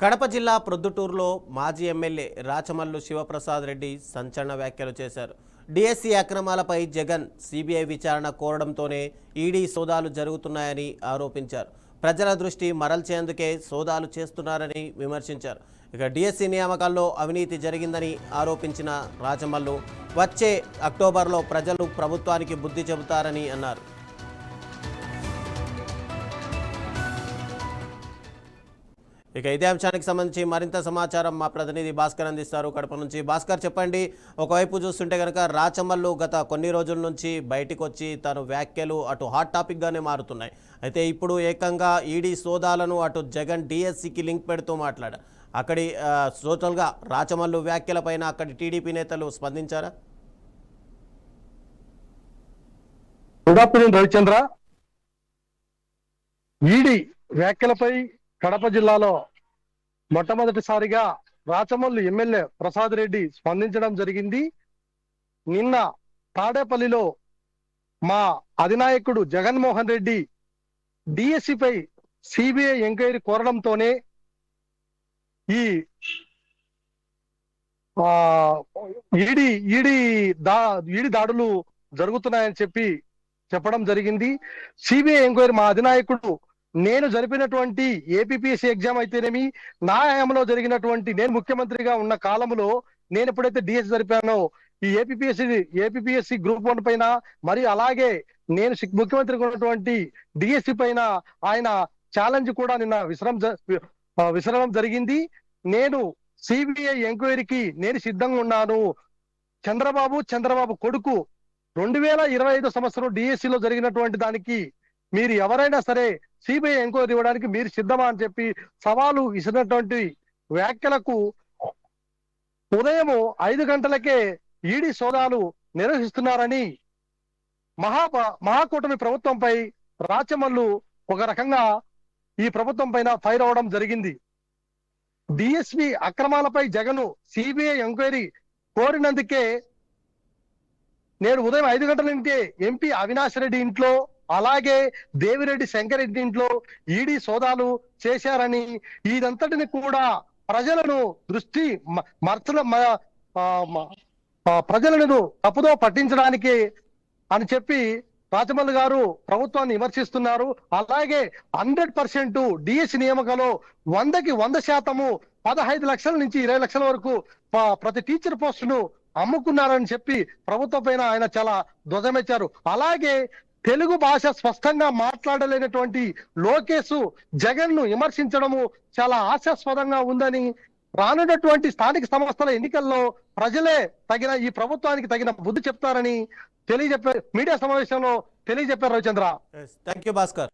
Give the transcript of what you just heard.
కడప జిల్లా ప్రొద్దుటూరులో మాజీ ఎమ్మెల్యే రాచమల్లు శివప్రసాద్ రెడ్డి సంచలన వ్యాఖ్యలు చేశారు. డిఎస్సి అక్రమాలపై జగన్ సిబిఐ విచారణ కోరడంతోనే ఈడీ సోదాలు జరుగుతున్నాయని ఆరోపించారు. ప్రజల దృష్టి మరల్చేందుకే సోదాలు చేస్తున్నారని విమర్శించారు. ఇక డిఎస్సి నియామకాల్లో అవినీతి జరిగిందని ఆరోపించిన రాచమల్లు వచ్చే అక్టోబర్లో ప్రజలు ప్రభుత్వానికి బుద్ధి చెబుతారని అన్నారు. ఇక ఇదే అంశానికి సంబంధించి మరింత సమాచారం మా ప్రతినిధి భాస్కర్ అందిస్తారు కడప నుంచి. భాస్కర్, చెప్పండి. ఒకవైపు చూస్తుంటే కనుక రాచమల్లు గత కొన్ని రోజుల నుంచి బయటికి వచ్చి తన వ్యాఖ్యలు అటు హాట్ టాపిక్గానే మారుతున్నాయి. అయితే ఇప్పుడు ఏకంగా ఈడీ సోదాలను అటు జగన్ డిఎస్సికి లింక్ పెడుతూ మాట్లాడారు. అక్కడి టోటల్గా రాచమల్లు వ్యాఖ్యలపైన అక్కడి టీడీపీ నేతలు స్పందించారా? Good afternoon Ravichandra. ఈడీ వ్యాఖ్యలపై కడప జిల్లాలో మొట్టమొదటిసారిగా రాచమల్లు ఎమ్మెల్యే ప్రసాద్ రెడ్డి స్పందించడం జరిగింది. నిన్న తాడేపల్లిలో మా అధినాయకుడు జగన్మోహన్ రెడ్డి డిఎస్సిపై సిబిఐ ఎంక్వైరీ కోరడంతోనే ఈ ఈడీ దాడులు జరుగుతున్నాయని చెప్పడం జరిగింది. సిబిఐ ఎంక్వైరీ మా అధినాయకుడు నేను జరిపినటువంటి ఏపీపీఎస్సీ ఎగ్జామ్ అయితేనేమి, నా హయాంలో జరిగినటువంటి నేను ముఖ్యమంత్రిగా ఉన్న కాలంలో నేను ఎప్పుడైతే డిఎస్ జరిపానో ఈ ఏపీపీఎస్సీ గ్రూప్ 1 పైన, మరి అలాగే నేను ముఖ్యమంత్రిగా ఉన్నటువంటి డిఎస్సి పైన ఆయన ఛాలెంజ్ కూడా నిన్న విసరడం జరిగింది. నేను సిబిఐ ఎంక్వైరీకి నేను సిద్ధంగా ఉన్నాను. చంద్రబాబు కొడుకు 2025 సంవత్సరం డిఎస్సిలో జరిగినటువంటి దానికి మీరు ఎవరైనా సరే సిబిఐ ఎంక్వైరీ ఇవ్వడానికి మీరు సిద్ధమా అని చెప్పి సవాలు ఇచ్చినటువంటి వ్యాఖ్యలకు ఉదయం 5 గంటలకే ఈడీ సోదాలు నిర్వహిస్తున్నారని మహాకూటమి ప్రభుత్వంపై రాచమల్లు ఒక రకంగా ఈ ప్రభుత్వం పైన ఫైర్ అవడం జరిగింది. డిఎస్పి అక్రమాలపై జగన్ సిబిఐ ఎంక్వైరీ కోరినందుకే నేను ఉదయం 5 గంటల నుండి ఎంపీ అవినాష్ రెడ్డి ఇంట్లో, అలాగే దేవిరెడ్డి శంకర్ రెడ్డి ఇంట్లో ఈడీ సోదాలు చేశారని, ఇదంతటిని కూడా ప్రజలను ప్రజలను తప్పుదో పట్టించడానికి అని చెప్పి రాచమల్లు గారు ప్రభుత్వాన్ని విమర్శిస్తున్నారు. అలాగే 100% డిఎస్సి నియామకంలో 100కి 100% 15 లక్షల నుంచి 20 లక్షల వరకు ప్రతి టీచర్ పోస్టును అమ్ముకున్నారని చెప్పి ప్రభుత్వం పైన ఆయన చాలా ధ్వజమెచ్చారు. అలాగే తెలుగు భాష స్పష్టంగా మాట్లాడలేనటువంటి లోకేష్ జగన్ ను విమర్శించడము చాలా హాస్యాస్పదంగా ఉందని, రానున్నటువంటి స్థానిక సంస్థల ఎన్నికల్లో ప్రజలే ఈ ప్రభుత్వానికి తగిన బుద్ధి చెప్తారని మీడియా సమావేశంలో తెలియజెప్పారు రవిచంద్ర. Thank you Bhaskar.